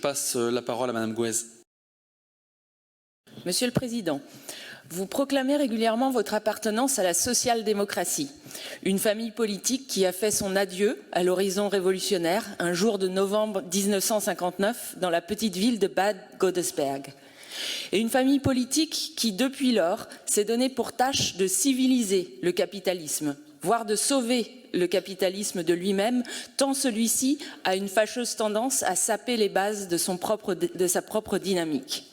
passe la parole à Madame Gouez. Monsieur le Président, vous proclamez régulièrement votre appartenance à la social-démocratie, une famille politique qui a fait son adieu à l'horizon révolutionnaire un jour de novembre 1959 dans la petite ville de Bad Godesberg. Et une famille politique qui, depuis lors, s'est donné pour tâche de civiliser le capitalisme, voire de sauver le capitalisme de lui-même, tant celui-ci a une fâcheuse tendance à saper les bases de sa propre dynamique.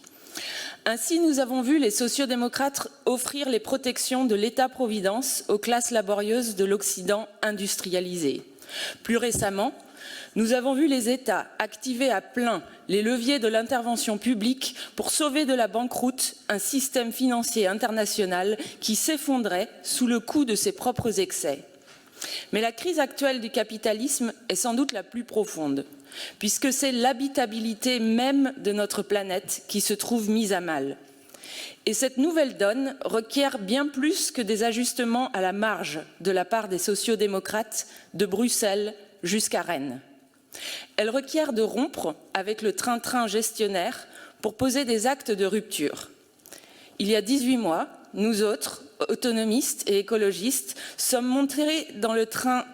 Ainsi, nous avons vu les sociodémocrates offrir les protections de l'État-providence aux classes laborieuses de l'Occident industrialisé. Plus récemment, nous avons vu les États activer à plein les leviers de l'intervention publique pour sauver de la banqueroute un système financier international qui s'effondrait sous le coup de ses propres excès. Mais la crise actuelle du capitalisme est sans doute la plus profonde, puisque c'est l'habitabilité même de notre planète qui se trouve mise à mal. Et cette nouvelle donne requiert bien plus que des ajustements à la marge de la part des sociodémocrates de Bruxelles jusqu'à Rennes. Elle requiert de rompre avec le train-train gestionnaire pour poser des actes de rupture. Il y a 18 mois, nous autres, autonomistes et écologistes, sommes montés dans le train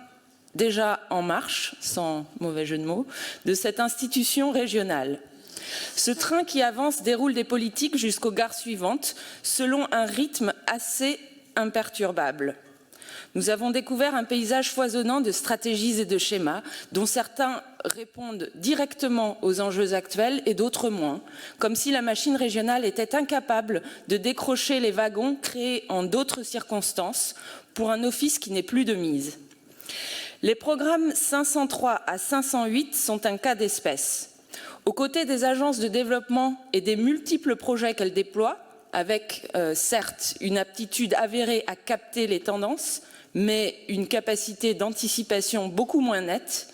déjà en marche, sans mauvais jeu de mots, de cette institution régionale. Ce train qui avance déroule des politiques jusqu'aux gares suivantes, selon un rythme assez imperturbable. Nous avons découvert un paysage foisonnant de stratégies et de schémas, dont certains répondent directement aux enjeux actuels et d'autres moins, comme si la machine régionale était incapable de décrocher les wagons créés en d'autres circonstances pour un office qui n'est plus de mise. Les programmes 503 à 508 sont un cas d'espèce. Aux côtés des agences de développement et des multiples projets qu'elles déploient, avec certes une aptitude avérée à capter les tendances, mais une capacité d'anticipation beaucoup moins nette,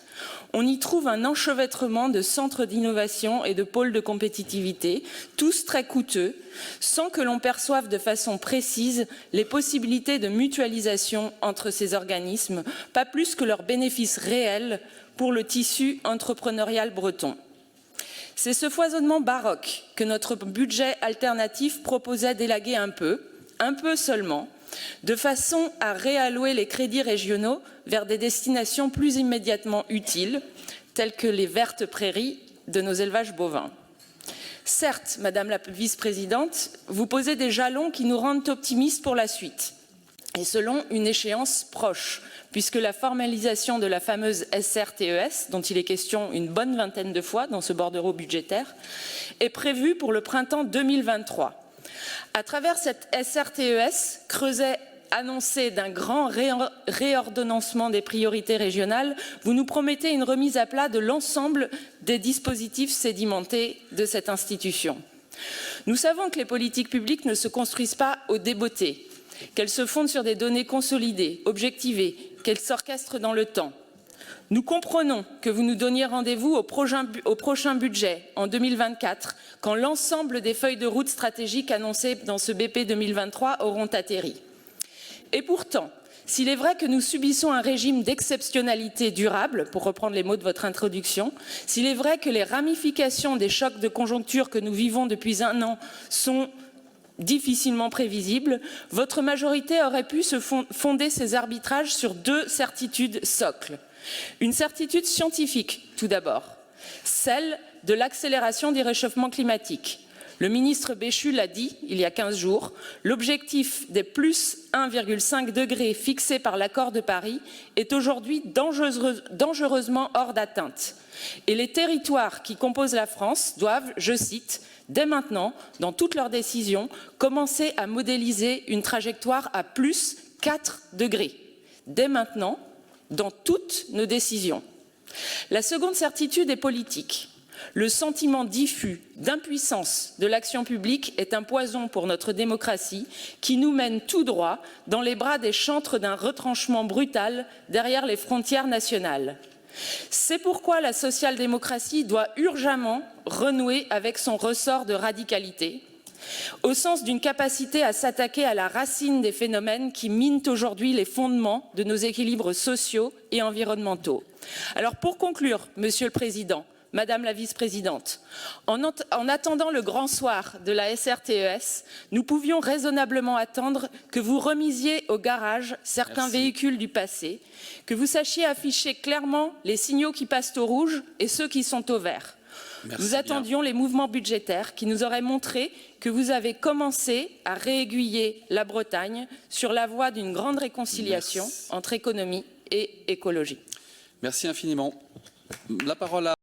on y trouve un enchevêtrement de centres d'innovation et de pôles de compétitivité, tous très coûteux, sans que l'on perçoive de façon précise les possibilités de mutualisation entre ces organismes, pas plus que leurs bénéfices réels pour le tissu entrepreneurial breton. C'est ce foisonnement baroque que notre budget alternatif proposait d'élaguer un peu seulement, de façon à réallouer les crédits régionaux vers des destinations plus immédiatement utiles, telles que les vertes prairies de nos élevages bovins. Certes, Madame la vice-présidente, vous posez des jalons qui nous rendent optimistes pour la suite, et selon une échéance proche, puisque la formalisation de la fameuse SRTES, dont il est question une bonne vingtaine de fois dans ce bordereau budgétaire, est prévue pour le printemps 2023. À travers cette SRTES, creuset annoncé d'un grand réordonnancement des priorités régionales, vous nous promettez une remise à plat de l'ensemble des dispositifs sédimentés de cette institution. Nous savons que les politiques publiques ne se construisent pas au débeauté, qu'elles se fondent sur des données consolidées, objectivées, qu'elles s'orchestrent dans le temps. Nous comprenons que vous nous donniez rendez-vous au prochain budget, en 2024, quand l'ensemble des feuilles de route stratégiques annoncées dans ce BP 2023 auront atterri. Et pourtant, s'il est vrai que nous subissons un régime d'exceptionnalité durable, pour reprendre les mots de votre introduction, s'il est vrai que les ramifications des chocs de conjoncture que nous vivons depuis un an sont difficilement prévisibles, votre majorité aurait pu se fonder ses arbitrages sur deux certitudes socles. Une certitude scientifique, tout d'abord, celle de l'accélération du réchauffement climatique. Le ministre Béchu l'a dit il y a 15 jours, l'objectif des plus 1,5 degrés fixé par l'accord de Paris est aujourd'hui dangereusement hors d'atteinte. Et les territoires qui composent la France doivent, je cite, dès maintenant, dans toutes leurs décisions, commencer à modéliser une trajectoire à plus 4 degrés. Dès maintenant, dans toutes nos décisions. La seconde certitude est politique. Le sentiment diffus d'impuissance de l'action publique est un poison pour notre démocratie qui nous mène tout droit dans les bras des chantres d'un retranchement brutal derrière les frontières nationales. C'est pourquoi la social-démocratie doit urgemment renouer avec son ressort de radicalité, au sens d'une capacité à s'attaquer à la racine des phénomènes qui minent aujourd'hui les fondements de nos équilibres sociaux et environnementaux. Alors pour conclure, Monsieur le Président, Madame la vice-présidente, en attendant le grand soir de la SRTES, nous pouvions raisonnablement attendre que vous remisiez au garage certains véhicules du passé, que vous sachiez afficher clairement les signaux qui passent au rouge et ceux qui sont au vert. Nous attendions les mouvements budgétaires qui nous auraient montré que vous avez commencé à réaiguiller la Bretagne sur la voie d'une grande réconciliation entre économie et écologie. Merci infiniment. La parole à